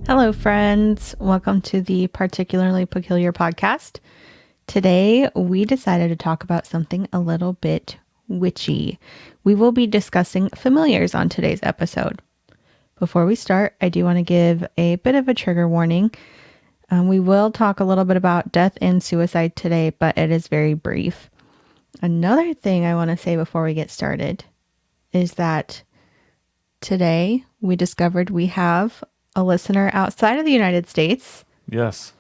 Hello, friends. Welcome to the Particularly Peculiar podcast. Today, we decided to talk about something a little bit witchy. We will be discussing familiars on today's episode. Before we start, I do want to give a bit of a trigger warning. We will talk a little bit about death and suicide today, but it is very brief. Another thing I want to say before we get started is that today we discovered we have a listener outside of the United States. Yes.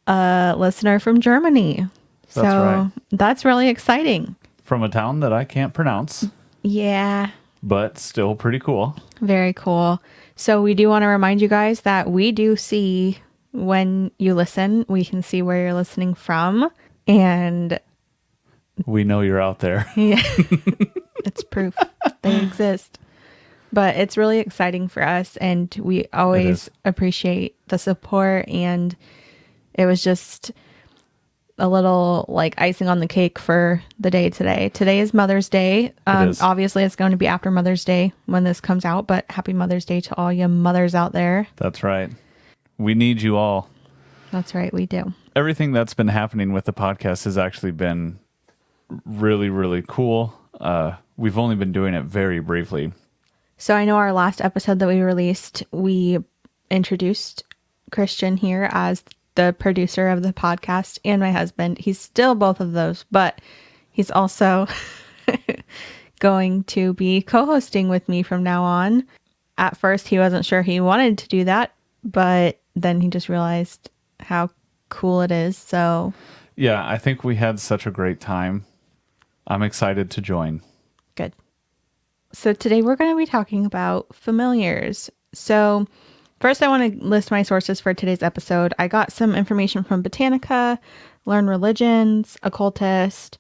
A listener from Germany. That's right. That's really exciting. From a town that I can't pronounce. Yeah. But still pretty cool. Very cool. So we do want to remind you guys that we do see when you listen. We can see where you're listening from. And we know you're out there. Yeah. It's proof they exist. But it's really exciting for us, and we always appreciate the support, and it was just a little like icing on the cake for the day today. Today is Mother's Day. Obviously, it's going to be after Mother's Day when this comes out, but happy Mother's Day to all you mothers out there. That's right. We need you all. That's right, we do. Everything that's been happening with the podcast has actually been really, really cool. We've only been doing it very briefly. So I know our last episode that we released, we introduced Christian here as the producer of the podcast and my husband. He's still both of those, but he's also going to be co-hosting with me from now on. At first, he wasn't sure he wanted to do that, but then he just realized how cool it is. So yeah, I think we had such a great time. I'm excited to join. Good. So today we're going to be talking about familiars. So first I want to list my sources for today's episode. I got some information from Botanica, Learn Religions, Occultist,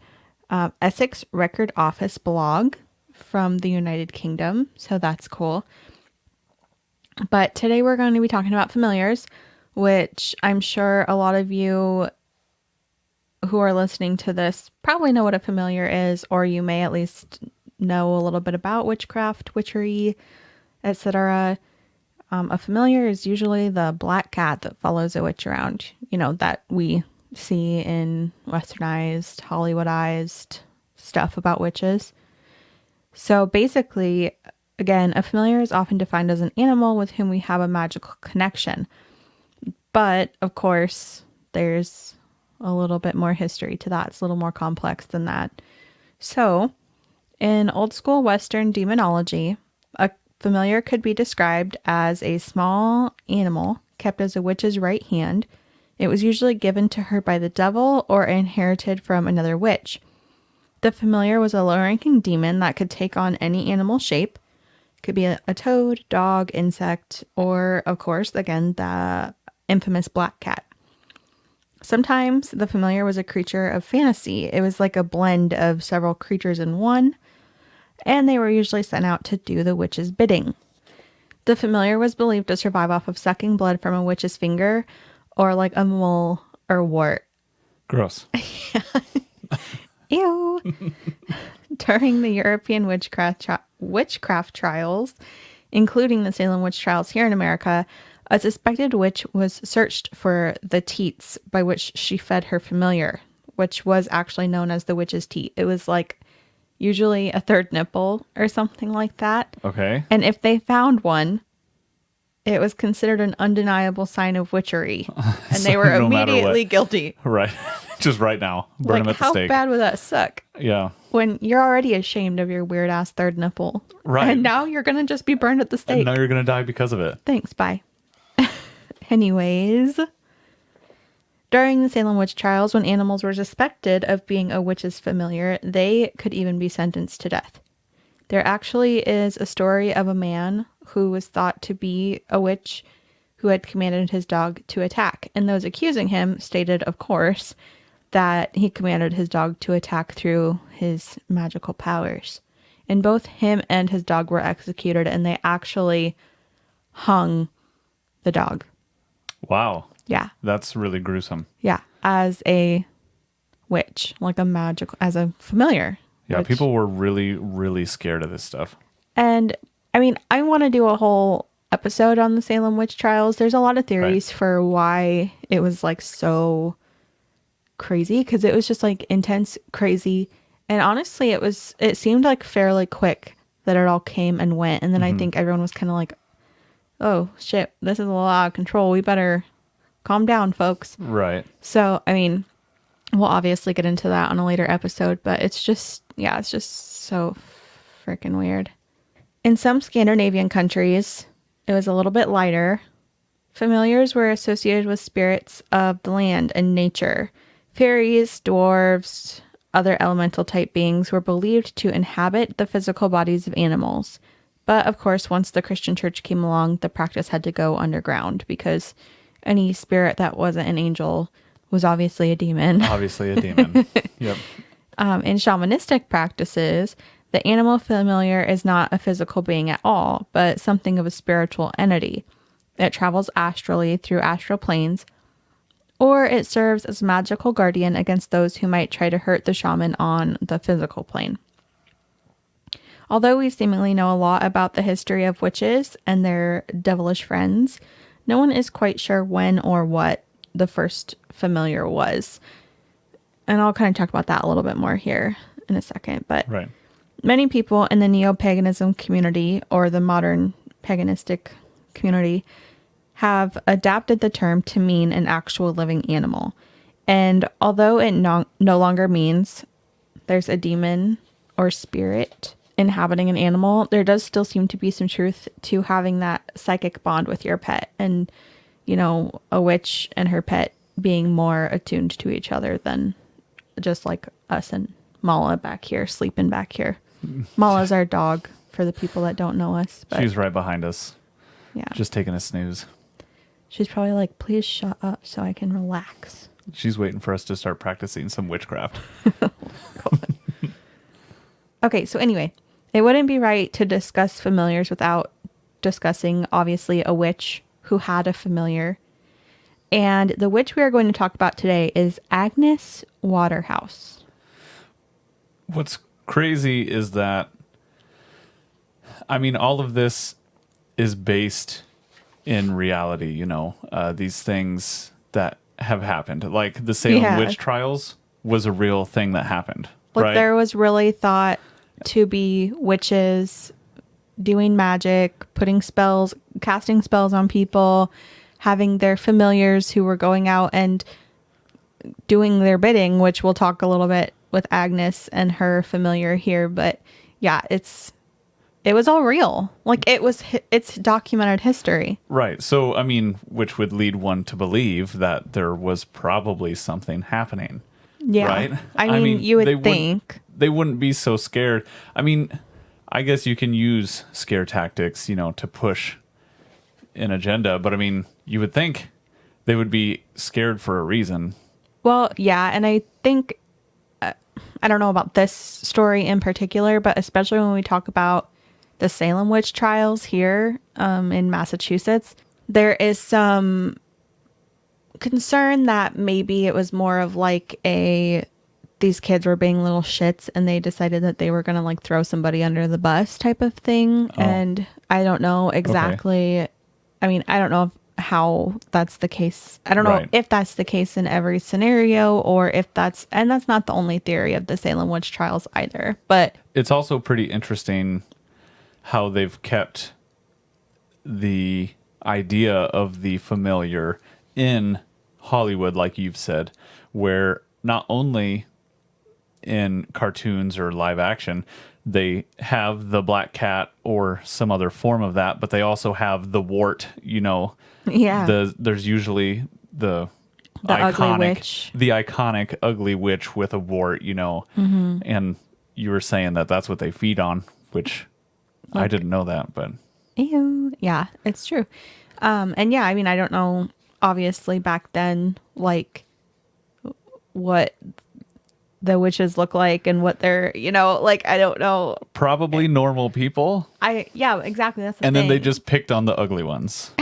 Essex Record Office blog from the United Kingdom. So that's cool. But today we're going to be talking about familiars, which I'm sure a lot of you who are listening to this probably know what a familiar is, or you may at least know a little bit about witchcraft, witchery, etc. A familiar is usually the black cat that follows a witch around, that we see in westernized, Hollywoodized stuff about witches. So basically, again, a familiar is often defined as an animal with whom we have a magical connection. But, of course, there's a little bit more history to that. It's a little more complex than that. So in old school Western demonology, a familiar could be described as a small animal kept as a witch's right hand. It was usually given to her by the devil or inherited from another witch. The familiar was a low-ranking demon that could take on any animal shape. It could be a toad, dog, insect, or, of course, again, the infamous black cat. Sometimes the familiar was a creature of fantasy. It was like a blend of several creatures in one, and they were usually sent out to do the witch's bidding. The familiar was believed to survive off of sucking blood from a witch's finger or like a mole or wart. Gross. Ew. During the European witchcraft trials, including the Salem witch trials here in America, a suspected witch was searched for the teats by which she fed her familiar, which was actually known as the witch's teat. It was like usually a third nipple or something like that. Okay. And if they found one, it was considered an undeniable sign of witchery. And So they were no immediately guilty. Right. Just right now. Burn them at the stake. How bad would that suck? Yeah. When you're already ashamed of your weird ass third nipple. Right. And now you're going to just be burned at the stake. And now you're going to die because of it. Thanks. Bye. Anyways, during the Salem witch trials, when animals were suspected of being a witch's familiar, they could even be sentenced to death. There actually is a story of a man who was thought to be a witch who had commanded his dog to attack. And those accusing him stated, of course, that he commanded his dog to attack through his magical powers. And both him and his dog were executed, and they actually hung the dog. Wow. Yeah. That's really gruesome. Yeah. As a witch, like a magical, as a familiar. Yeah. People were really, really scared of this stuff. And I mean, I want to do a whole episode on the Salem witch trials. There's a lot of Right. theories for why it was like so crazy, because it was just like intense, crazy. And honestly, it seemed like fairly quick that it all came and went. And then I think everyone was kind of like, oh shit, this is a lot out of control. We better calm down, folks. Right. So, I mean, we'll obviously get into that on a later episode, but it's just, yeah, it's just so freaking weird. In some Scandinavian countries, it was a little bit lighter. Familiars were associated with spirits of the land and nature. Fairies, dwarves, other elemental type beings were believed to inhabit the physical bodies of animals. But of course, once the Christian church came along, the practice had to go underground, because any spirit that wasn't an angel was obviously a demon. Obviously a demon. Yep. In shamanistic practices, the animal familiar is not a physical being at all, but something of a spiritual entity. It travels astrally through astral planes, or it serves as a magical guardian against those who might try to hurt the shaman on the physical plane. Although we seemingly know a lot about the history of witches and their devilish friends, no one is quite sure when or what the first familiar was. And I'll kind of talk about that a little bit more here in a second. But Right. many people in the neo-paganism community, or the modern paganistic community, have adapted the term to mean an actual living animal. And although it no longer means there's a demon or spirit inhabiting an animal, there does still seem to be some truth to having that psychic bond with your pet, and, you know, a witch and her pet being more attuned to each other than just like us and Mala back here, sleeping back here. Mala's our dog, for the people that don't know us. But She's right behind us, yeah, just taking a snooze. she's probably like, please shut up so I can relax. She's waiting for us to start practicing some witchcraft. Okay, so anyway, it wouldn't be right to discuss familiars without discussing, obviously, a witch who had a familiar. And the witch we are going to talk about today is Agnes Waterhouse. What's crazy is that, I mean, all of this is based in reality, you know, these things that have happened. Like the Salem witch trials was a real thing that happened. Like, right? there was really thought to be witches doing magic, putting spells, casting spells on people, having their familiars who were going out and doing their bidding, which we'll talk a little bit with Agnes and her familiar here. But yeah, it was all real. Like, it's documented history. Right. So, I mean, which would lead one to believe that there was probably something happening. Yeah. Right? I mean, you would think. They wouldn't be so scared. I mean, I guess you can use scare tactics, you know, to push an agenda. But I mean, you would think they would be scared for a reason. Well, yeah. And I think, I don't know about this story in particular, but especially when we talk about the Salem witch trials here in Massachusetts, there is some concern that maybe it was more of like these kids were being little shits and they decided that they were going to like throw somebody under the bus type of thing. Oh. And I don't know exactly. Okay. I mean, I don't know how that's the case. I don't know if that's the case in every scenario, or if that's not the only theory of the Salem witch trials either. But it's also pretty interesting how they've kept the idea of the familiar in Hollywood, like you've said, where not only in cartoons or live action they have the black cat or some other form of that, but they also have the wart, you know. Yeah. There's usually the iconic ugly witch with a wart, you know. Mm-hmm. And you were saying that that's what they feed on, which I didn't know that, but ew. Yeah, it's true. And yeah, I mean, I don't know, obviously back then, like, what the witches look like and what they're, you know, like, I don't know. Probably normal people. Yeah, exactly. That's the thing. And then they just picked on the ugly ones.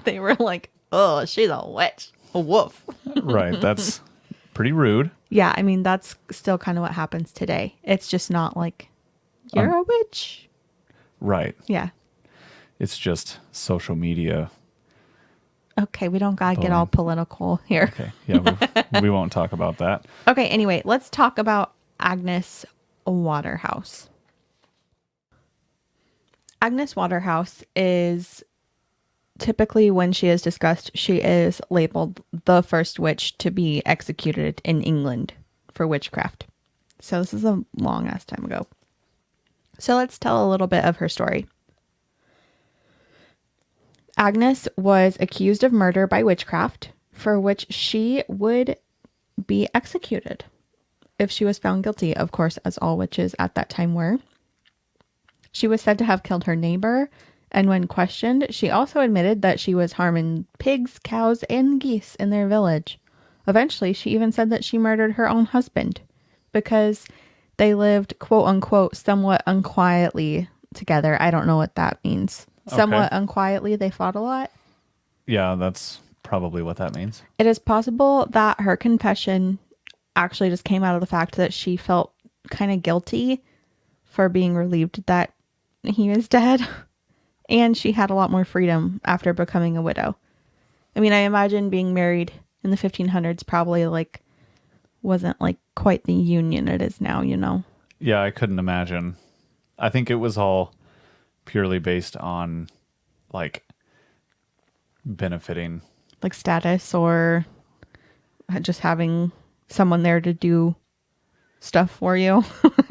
They were like, oh, she's a witch, a wolf. Right. That's pretty rude. Yeah. I mean, that's still kind of what happens today. It's just not like, you're a witch. Right. Yeah. It's just social media. Okay, we don't gotta get all Bullying. political here. Okay. Yeah, we won't talk about that. Okay, anyway, let's talk about Agnes Waterhouse. Agnes Waterhouse is typically, when she is discussed, she is labeled the first witch to be executed in England for witchcraft. So this is a long ass time ago. So let's tell a little bit of her story. Agnes was accused of murder by witchcraft, for which she would be executed if she was found guilty, of course, as all witches at that time were. She was said to have killed her neighbor, and when questioned, she also admitted that she was harming pigs, cows, and geese in their village. Eventually, she even said that she murdered her own husband because they lived, quote unquote, somewhat unquietly together. I don't know what that means. Somewhat unquietly, they fought a lot. Yeah, that's probably what that means. It is possible that her confession actually just came out of the fact that she felt kind of guilty for being relieved that he was dead. And she had a lot more freedom after becoming a widow. I mean, I imagine being married in the 1500s probably like wasn't like quite the union it is now, you know? Yeah, I couldn't imagine. I think it was all purely based on like benefiting. Like status or just having someone there to do stuff for you.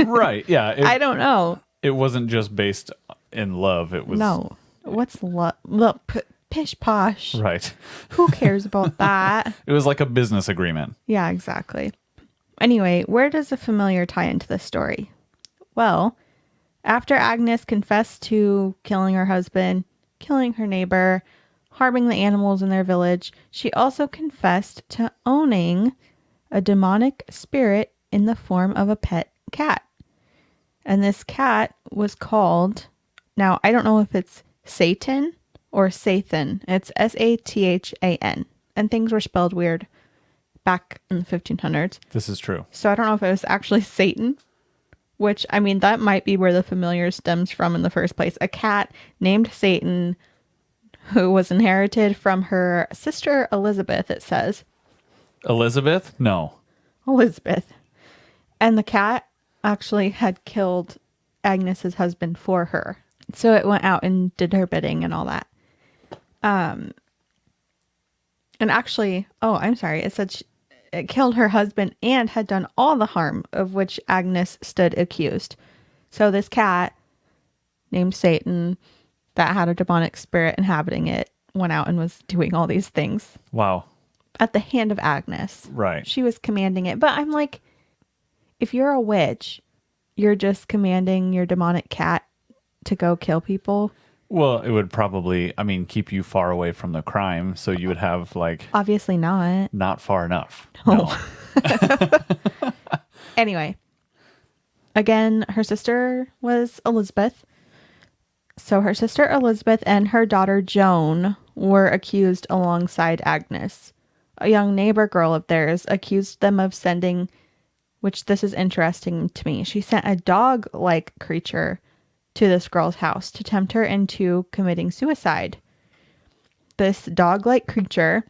Right. Yeah. I don't know. It wasn't just based in love. It was. No. What's love? Look, pish posh. Right. Who cares about that? It was like a business agreement. Yeah, exactly. Anyway, where does the familiar tie into this story? Well, after Agnes confessed to killing her husband, killing her neighbor, harming the animals in their village, she also confessed to owning a demonic spirit in the form of a pet cat. And this cat was called, now I don't know if it's Satan or Sathan. It's Sathan. And things were spelled weird back in the 1500s. This is true. So I don't know if it was actually Satan, which, I mean, that might be where the familiar stems from in the first place. A cat named Satan who was inherited from her sister Elizabeth, it says. Elizabeth? No. Elizabeth. And the cat actually had killed Agnes's husband for her. So it went out and did her bidding and all that. And actually, I'm sorry. It said it killed her husband and had done all the harm of which Agnes stood accused. So this cat named Satan that had a demonic spirit inhabiting it went out and was doing all these things. Wow. At the hand of Agnes. Right. She was commanding it. But I'm like, if you're a witch, you're just commanding your demonic cat to go kill people. Well, it would probably, keep you far away from the crime. So you would have Obviously not. Not far enough. No. Anyway, again, her sister was Elizabeth. So her sister Elizabeth and her daughter Joan were accused alongside Agnes. A young neighbor girl of theirs accused them of sending, which this is interesting to me. She sent a dog-like creature to this girl's house to tempt her into committing suicide. This dog-like creature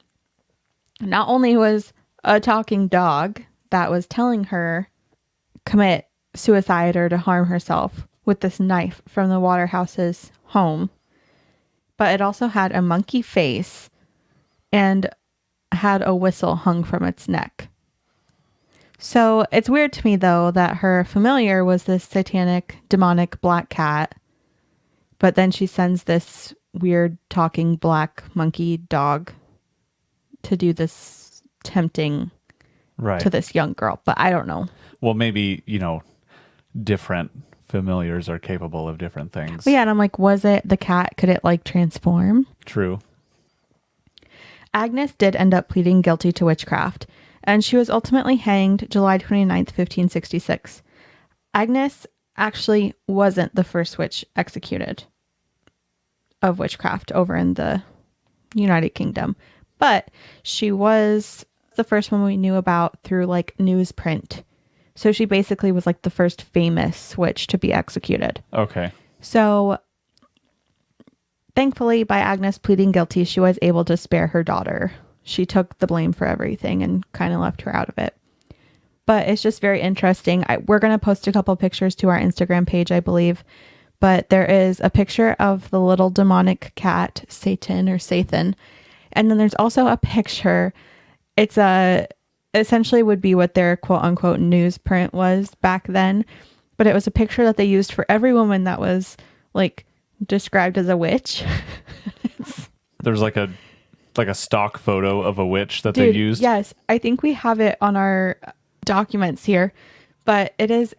not only was a talking dog that was telling her commit suicide or to harm herself with this knife from the Waterhouse's home, but it also had a monkey face and had a whistle hung from its neck. So it's weird to me, though, that her familiar was this satanic, demonic black cat, but then she sends this weird talking black monkey dog to do this tempting to this young girl. But I don't know. Well, maybe, different familiars are capable of different things. But yeah, and I'm like, was it the cat? Could it transform? True. Agnes did end up pleading guilty to witchcraft, and she was ultimately hanged July 29th, 1566. Agnes actually wasn't the first witch executed of witchcraft over in the United Kingdom, but she was the first one we knew about through newsprint. So she basically was the first famous witch to be executed. Okay. So Thankfully, by Agnes pleading guilty, she was able to spare her daughter. She took the blame for everything and kind of left her out of it. But it's just very interesting. We're going to post a couple pictures to our Instagram page, I believe. But there is a picture of the little demonic cat, Satan or Sathan. And then there's also a picture. It's essentially would be what their quote unquote newsprint was back then. But it was a picture that they used for every woman that was like described as a witch. There's like a stock photo of a witch that they Dude, used. yes, I think we have it on our documents here, but it is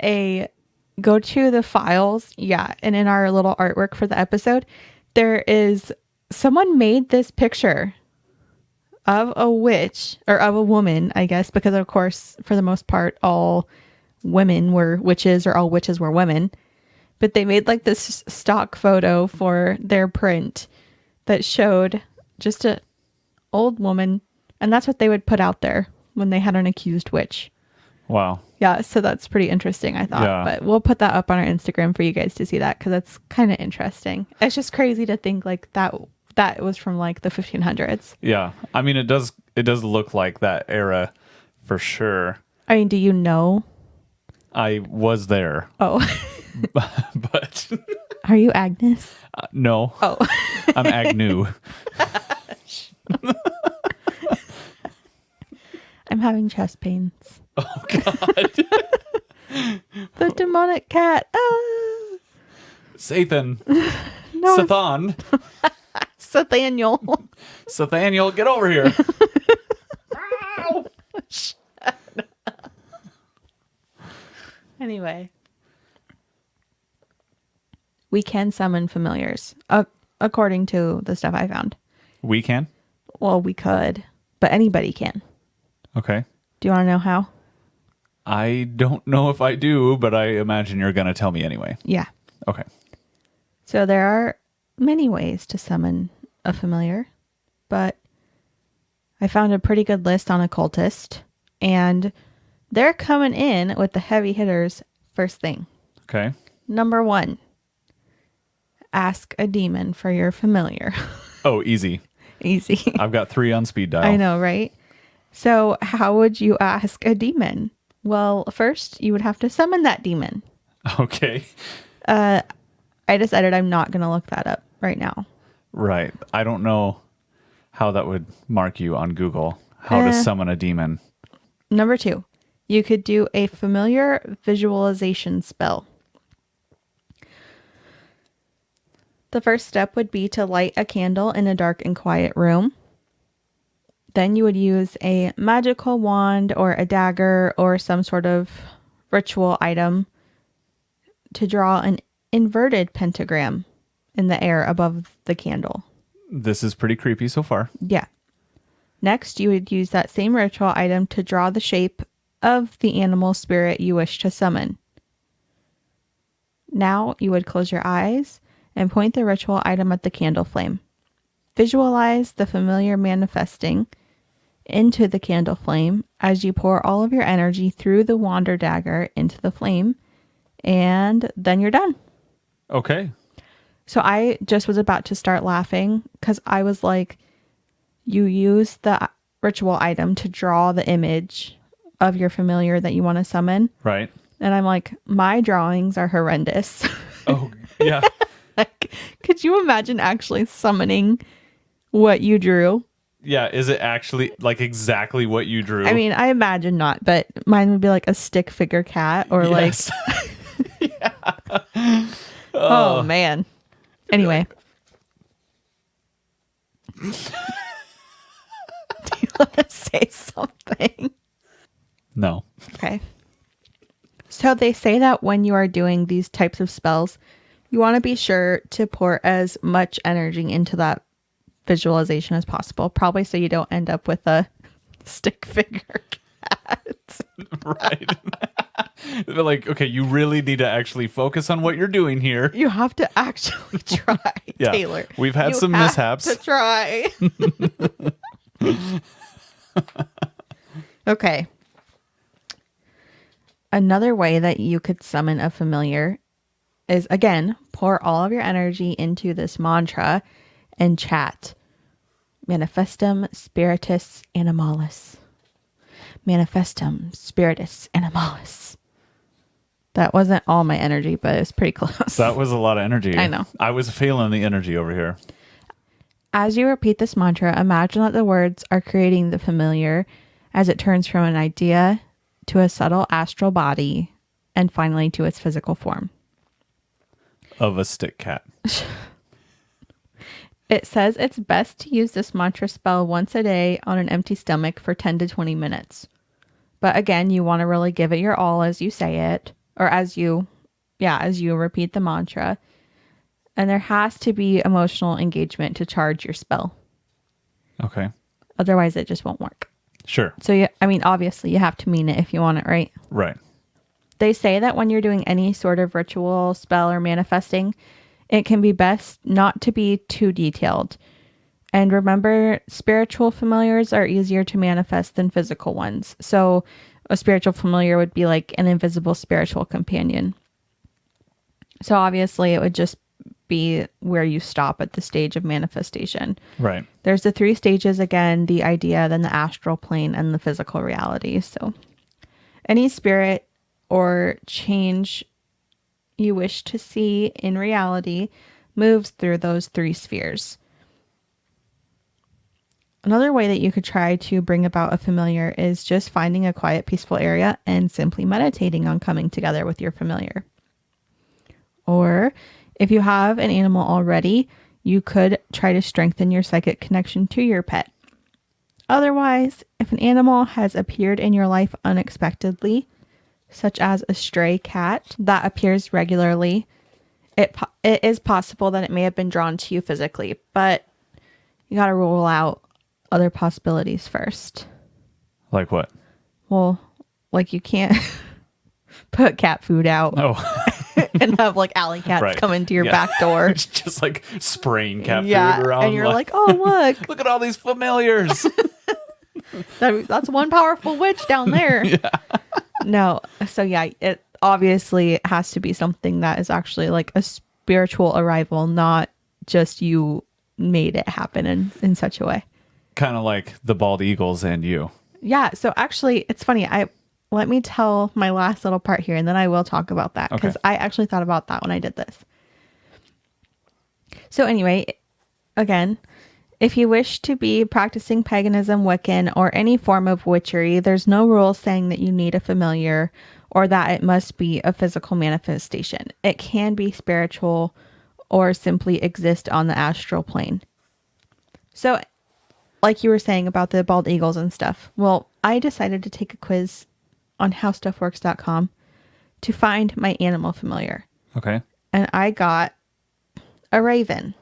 go to the files. Yeah. And in our little artwork for the episode, there is someone made this picture of a witch or of a woman, I guess, because of course, for the most part, all women were witches or all witches were women. But they made like this stock photo for their print that showed just a old woman. And that's what they would put out there when they had an accused witch. Wow. Yeah. So that's pretty interesting, I thought. Yeah. But we'll put that up on our Instagram for you guys to see that because that's kind of interesting. It's just crazy to think like that was from like the 1500s. Yeah. I mean, it does look like that era for sure. I mean, do you know? I was there. Oh. But Are you Agnes? no. Oh. I'm Agnew. I'm having chest pains. Oh, God. The demonic cat. Ah. Sathan. No, Sathan. Sathaniel. Sathaniel, get over here. Anyway. We can summon familiars, according to the stuff I found. We can? Well, we could, but anybody can. Okay. Do you want to know how? I don't know if I do, but I imagine you're going to tell me anyway. Yeah. Okay. So there are many ways to summon a familiar, but I found a pretty good list on occultist, and they're coming in with the heavy hitters first thing. Okay. Number 1, ask a demon for your familiar. Oh, easy. Easy. I've got 3 on speed dial. I know, right? So how would you ask a demon? Well, first you would have to summon that demon. Okay. I decided I'm not going to look that up right now. Right. I don't know how that would mark you on Google. How to summon a demon. Number 2, you could do a familiar visualization spell. The first step would be to light a candle in a dark and quiet room. Then you would use a magical wand or a dagger or some sort of ritual item to draw an inverted pentagram in the air above the candle. This is pretty creepy so far. Yeah. Next, you would use that same ritual item to draw the shape of the animal spirit you wish to summon. Now, you would close your eyes and point the ritual item at the candle flame. Visualize the familiar manifesting into the candle flame as you pour all of your energy through the wand or dagger into the flame, and then you're done. Okay. So I just was about to start laughing because I was like, you use the ritual item to draw the image of your familiar that you want to summon. Right. And I'm like, my drawings are horrendous. Oh, yeah. Like, could you imagine actually summoning what you drew? Yeah. Is it actually like exactly what you drew? I mean, I imagine not, but mine would be like a stick figure cat or yes. like, oh man. Anyway. Do you want to say something? No. Okay. So they say that when you are doing these types of spells, you want to be sure to pour as much energy into that visualization as possible, probably so you don't end up with a stick figure cat. Right. They're like, okay, you really need to actually focus on what you're doing here. You have to actually try, Yeah. Taylor. We've had You some have mishaps. to try. Okay. Another way that you could summon a familiar is, again, pour all of your energy into this mantra and chat. Manifestum spiritus animalis. Manifestum spiritus animalis. That wasn't all my energy, but it was pretty close. That was a lot of energy. I know. I was feeling the energy over here. As you repeat this mantra, imagine that the words are creating the familiar as it turns from an idea to a subtle astral body and finally to its physical form. Of a stick cat. It says it's best to use this mantra spell once a day on an empty stomach for 10 to 20 minutes. But again, you want to really give it your all as you say it, or as you repeat the mantra. And there has to be emotional engagement to charge your spell. Okay. Otherwise, it just won't work. Sure. So, obviously, you have to mean it if you want it, right? Right. They say that when you're doing any sort of ritual, spell, or manifesting, it can be best not to be too detailed. And remember, spiritual familiars are easier to manifest than physical ones. So a spiritual familiar would be like an invisible spiritual companion. So obviously, it would just be where you stop at the stage of manifestation. Right. There's the 3 stages again, the idea, then the astral plane, and the physical reality. So any spirit or change you wish to see in reality moves through those 3 spheres. Another way that you could try to bring about a familiar is just finding a quiet, peaceful area and simply meditating on coming together with your familiar. Or if you have an animal already, you could try to strengthen your psychic connection to your pet. Otherwise, if an animal has appeared in your life unexpectedly, such as a stray cat that appears regularly, it is possible that it may have been drawn to you physically, but you got to rule out other possibilities first. Like what? Well, like you can't put cat food out and have like alley cats come into your back door. It's just like spraying cat food around. And you're like, oh, look. Look at all these familiars. That's one powerful witch down there. No. So it obviously has to be something that is actually like a spiritual arrival, not just you made it happen in such a way. Kind of like the bald eagles and you. Yeah. So actually, it's funny. Let me tell my last little part here, and then I will talk about that because I actually thought about that when I did this. So anyway, again, if you wish to be practicing paganism, Wiccan, or any form of witchery, there's no rule saying that you need a familiar or that it must be a physical manifestation. It can be spiritual or simply exist on the astral plane. So, like you were saying about the bald eagles and stuff, well, I decided to take a quiz on howstuffworks.com to find my animal familiar. Okay. And I got a raven.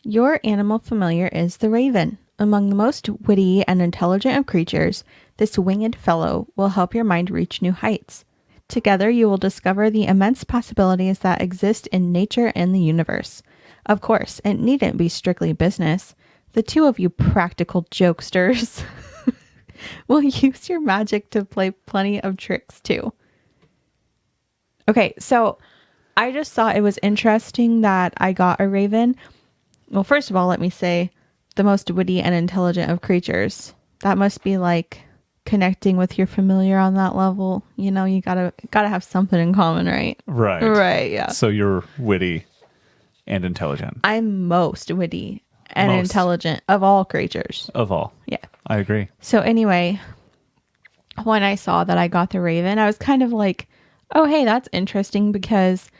Your animal familiar is the raven. Among the most witty and intelligent of creatures, this winged fellow will help your mind reach new heights. Together, you will discover the immense possibilities that exist in nature and the universe. Of course, it needn't be strictly business. The 2 of you practical jokesters will use your magic to play plenty of tricks too. Okay, so I just thought it was interesting that I got a raven. Well, first of all, let me say the most witty and intelligent of creatures. That must be like connecting with your familiar on that level. You know, you gotta have something in common, right? Right. Right, yeah. So you're witty and intelligent. I'm most witty and intelligent of all creatures. Of all. Yeah. I agree. So anyway, when I saw that I got the raven, I was kind of like, oh, hey, that's interesting because,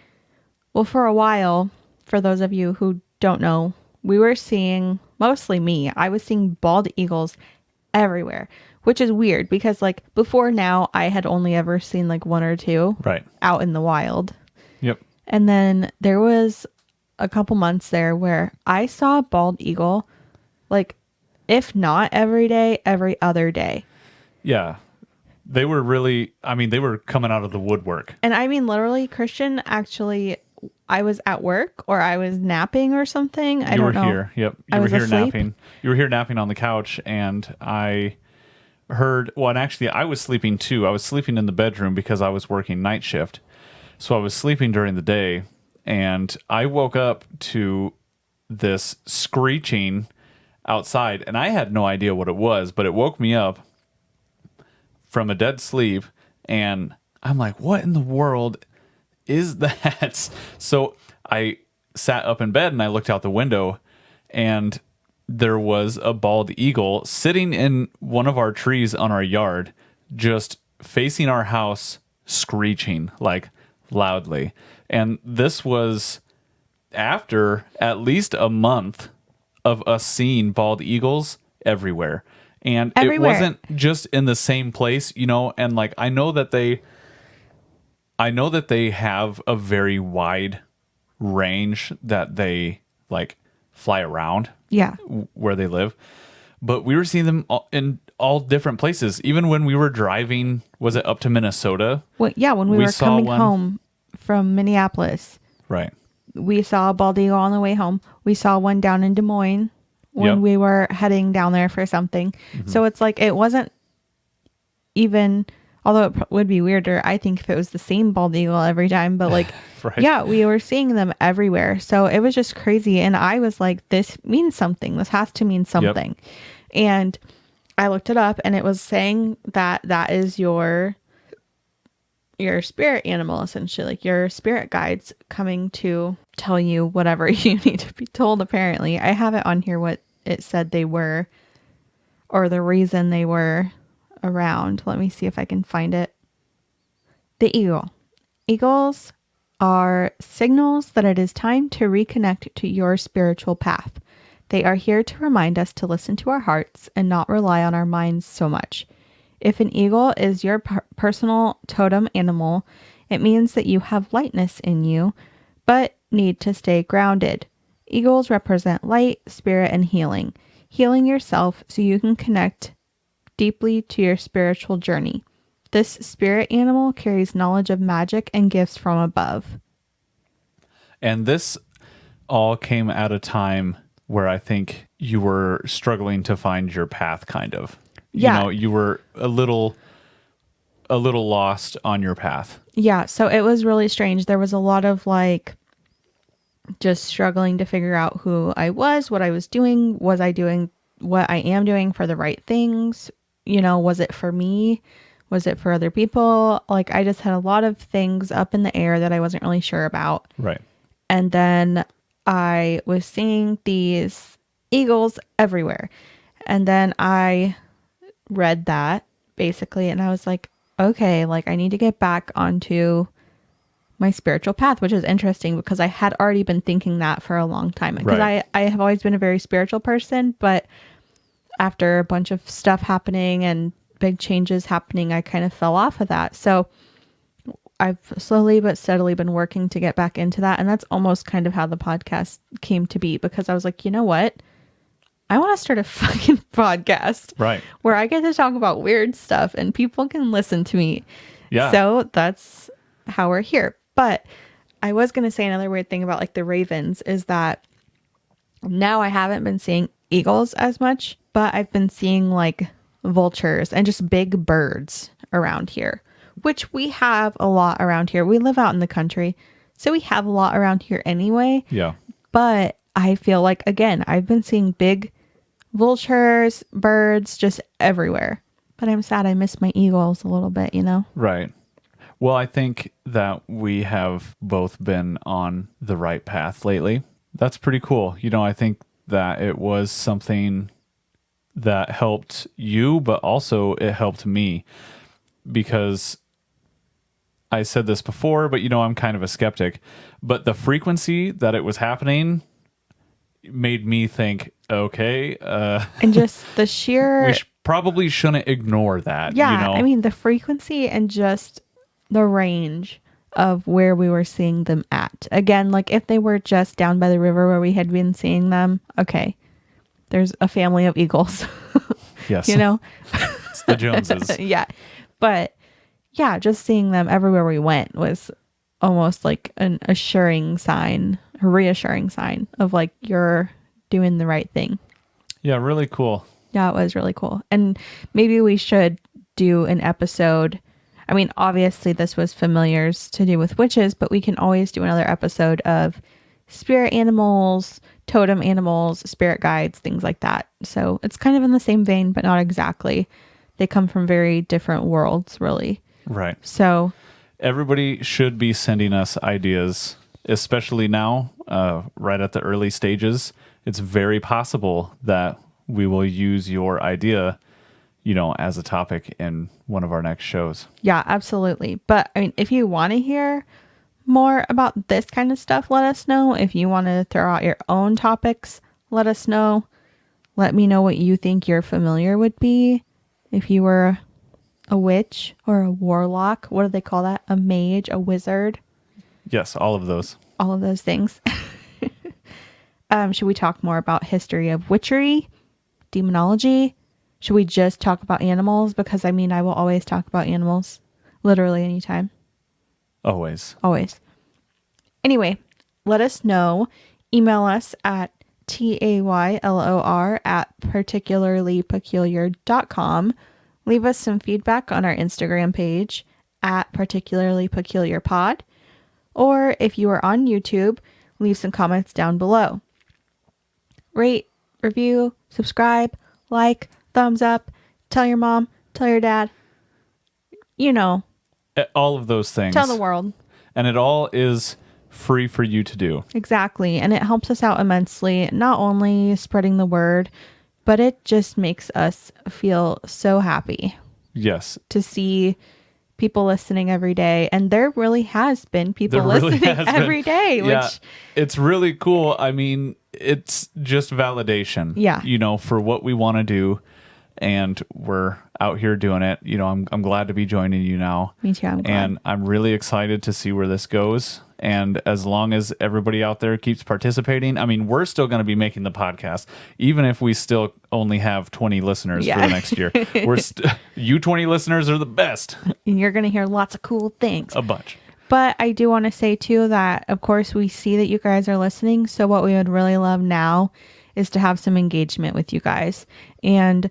well, for a while, for those of you who don't know, we were seeing, mostly me, I was seeing bald eagles everywhere, which is weird because like before now, I had only ever seen like 1 or 2 out in the wild. Yep. And then there was a couple months there where I saw a bald eagle, like if not every day, every other day. Yeah. They were really, they were coming out of the woodwork. And I mean, literally, Christian, actually, I was at work or I was napping or something. I don't know. You were here. Yep. You were here napping. You were here napping on the couch and I heard, well, and actually I was sleeping too. I was sleeping in the bedroom because I was working night shift. So I was sleeping during the day and I woke up to this screeching outside, and I had no idea what it was, but it woke me up from a dead sleep, and I'm like, what in the world is that? So I sat up in bed and I looked out the window, and there was a bald eagle sitting in one of our trees on our yard, just facing our house, screeching like loudly. And this was after at least a month of us seeing bald eagles everywhere. And it Everywhere. wasn't just in the same place, and like I know that they have a very wide range that they like fly around Yeah. where they live. But we were seeing them in all different places. Even when we were driving, was it up to Minnesota? Well, yeah, when we were saw coming one. home from Minneapolis, Right. we saw a bald eagle on the way home. We saw one down in Des Moines when Yep. we were heading down there for something. So it's like it wasn't even, although it would be weirder, I think, if it was the same bald eagle every time. But like, Right. yeah, we were seeing them everywhere. So it was just crazy. And I was like, this means something. This has to mean something. And I looked it up, and it was saying that that is your spirit animal, essentially, like your spirit guides coming to tell you whatever you need to be told. Apparently, I have it on here what it said they were, or the reason they were around. Let me see if I can find it. The eagle. Eagles are signals that it is time to reconnect to your spiritual path. They are here to remind us to listen to our hearts and not rely on our minds so much. If an eagle is your personal totem animal, it means that you have lightness in you, but need to stay grounded. Eagles represent light, spirit, and healing. Healing yourself so you can connect deeply to your spiritual journey. This spirit animal carries knowledge of magic and gifts from above. And this all came at a time where I think you were struggling to find your path, kind of. Yeah. You were a little lost on your path. Yeah, so it was really strange. There was a lot of like just struggling to figure out who I was, what I was doing. Was I doing what I am doing for the right things? Was it for me? Was it for other people? Like, I just had a lot of things up in the air that I wasn't really sure about. Right. And then I was seeing these eagles everywhere. And then I read that basically, and I was like, okay, like I need to get back onto my spiritual path, which is interesting because I had already been thinking that for a long time. Because Right. I have always been a very spiritual person, but after a bunch of stuff happening and big changes happening, I kind of fell off of that. So I've slowly but steadily been working to get back into that. And that's almost kind of how the podcast came to be, because I was like, you know what? I want to start a fucking podcast. Right. Where I get to talk about weird stuff and people can listen to me. Yeah. So that's how we're here. But I was going to say another weird thing about like the ravens is that now I haven't been seeing eagles as much, but I've been seeing like vultures and just big birds around here, which we have a lot around here. We live out in the country, so we have a lot around here anyway. Yeah. But I feel like, again, I've been seeing big vultures, birds, just everywhere. But I'm sad I miss my eagles a little bit, Right. Well, I think that we have both been on the right path lately. That's pretty cool. I think that it was something that helped you, but also it helped me, because I said this before, but I'm kind of a skeptic, but the frequency that it was happening made me think, okay, And just the sheer... we probably shouldn't ignore that. Yeah, I mean, the frequency and just the range of where we were seeing them at. Again, like if they were just down by the river where we had been seeing them, okay, there's a family of eagles. Yes. It's the Joneses. Yeah. But yeah, just seeing them everywhere we went was almost like an reassuring sign of like you're doing the right thing. Yeah, really cool. Yeah, it was really cool. And maybe we should do an episode. I mean, obviously this was familiars to do with witches, but we can always do another episode of spirit animals, totem animals, spirit guides, things like that. So it's kind of in the same vein, but not exactly. They come from very different worlds, really. Right. So Everybody should be sending us ideas, especially now, right at the early stages. It's very possible that we will use your idea, as a topic in one of our next shows. yeah, absolutely. But I mean, if you want to hear more about this kind of stuff, let us know. If you want to throw out your own topics, let us know. Let me know what you think your familiar would be. If you were a witch or a warlock, what do they call that? A mage, a wizard, Yes, all of those. all of those things. Should we talk more about history of witchery, demonology? Should we just talk about animals? Because I mean, I will always talk about animals, literally anytime. Always. Always. Anyway, let us know. Email us at taylor@particularlypeculiar.com. Leave us some feedback on our Instagram page at particularlypeculiarpod. Or if you are on YouTube, leave some comments down below. Rate, review, subscribe, like, thumbs up, tell your mom, tell your dad. All of those things. Tell the world. And it all is free for you to do. Exactly. And it helps us out immensely, not only spreading the word, but it just makes us feel so happy Yes. to see people listening every day. And there really has been people listening every day, Yeah, which it's really cool. I mean, it's just validation. Yeah. For what we want to do. And we're out here doing it. I'm glad to be joining you now. Me too, I'm glad. And I'm really excited to see where this goes. And as long as everybody out there keeps participating, I mean, we're still going to be making the podcast, even if we still only have 20 listeners for the next year. You 20 listeners are the best. And you're going to hear lots of cool things. A bunch. But I do want to say too that, of course, we see that you guys are listening. So what we would really love now is to have some engagement with you guys. And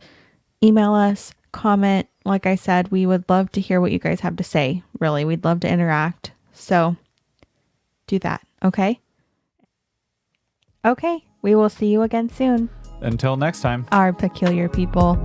email us, comment. Like I said, we would love to hear what you guys have to say. Really, we'd love to interact. So do that. Okay. Okay. We will see you again soon. Until next time. Our peculiar people.